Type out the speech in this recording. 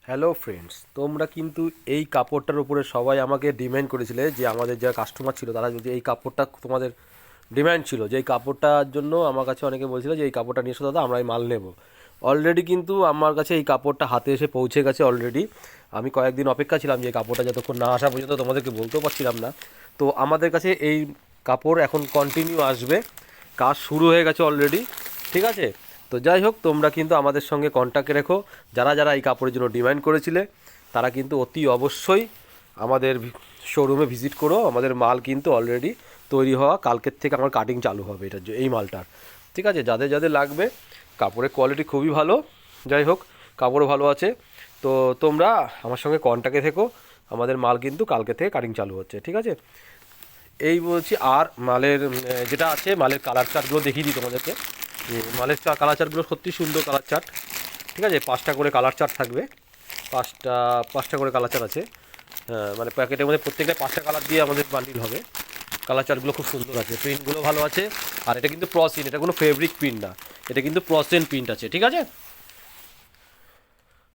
Hello friends, তোমরা কিন্তু এই কাপড়টার উপরে সবাই আমাকে ডিমান্ড করেছিলে যে আমাদের যারা কাস্টমার ছিল তারা যদি এই কাপড়টা তোমাদের ডিমান্ড ছিল যে এই কাপড়টার জন্য আমার কাছে অনেকে বলছিল যে এই কাপড়টা নিয়ে এসো দাদা, আমরা এই মাল নেব। অলরেডি কিন্তু আমার কাছে এই কাপড়টা হাতে এসে পৌঁছে গেছে অলরেডি। আমি কয়েকদিন অপেক্ষা ছিলাম যে এই কাপড়টা যতক্ষণ না আসা পর্যন্ত তোমাদেরকে বলতেও পারছিলাম না। তো আমাদের কাছে এই কাপড় এখন কন্টিনিউ আসবে, কাজ শুরু হয়ে গেছে অলরেডি। ঠিক আছে, তো যাই হোক, তোমরা কিন্তু আমাদের সঙ্গে কন্ট্যাক্টে রেখো। যারা যারা এই কাপড়ের জন্য ডিমান্ড করেছিলে তারা কিন্তু অতি অবশ্যই আমাদের শোরুমে ভিজিট করো। আমাদের মাল কিন্তু অলরেডি তৈরি হওয়া, কালকের থেকে আমার কাটিং চালু হবে এটার এই মালটার। ঠিক আছে, যাদের যাদের লাগবে, কাপড়ের কোয়ালিটি খুবই ভালো। যাই হোক, কাপড়ও ভালো আছে। তো তোমরা আমার সঙ্গে কন্ট্যাক্টে থেকো, আমাদের মাল কিন্তু কালকে থেকে কাটিং চালু হচ্ছে। ঠিক আছে, এই বলছি। আর মালের যেটা আছে, মালের কালার চার্টগুলো দেখিয়ে দিই তোমাদেরকে। মালের কালার চার্টগুলো সত্যি সুন্দর কালার চার্ট। ঠিক আছে, 5টা করে কালার চার্ট থাকবে। পাঁচটা পাঁচটা করে কালার চার্ট আছে। হ্যাঁ, মানে প্যাকেটের মধ্যে প্রত্যেকটা 5টা কালার দিয়ে আমাদের বান্ডিল হবে। কালার চার্টগুলো খুব সুন্দর আছে, প্রিন্টগুলো ভালো আছে। আর এটা কিন্তু প্রসিন, এটা কোনো ফেব্রিক প্রিন্ট না, এটা কিন্তু প্রসেন প্রিন্ট আছে। ঠিক আছে,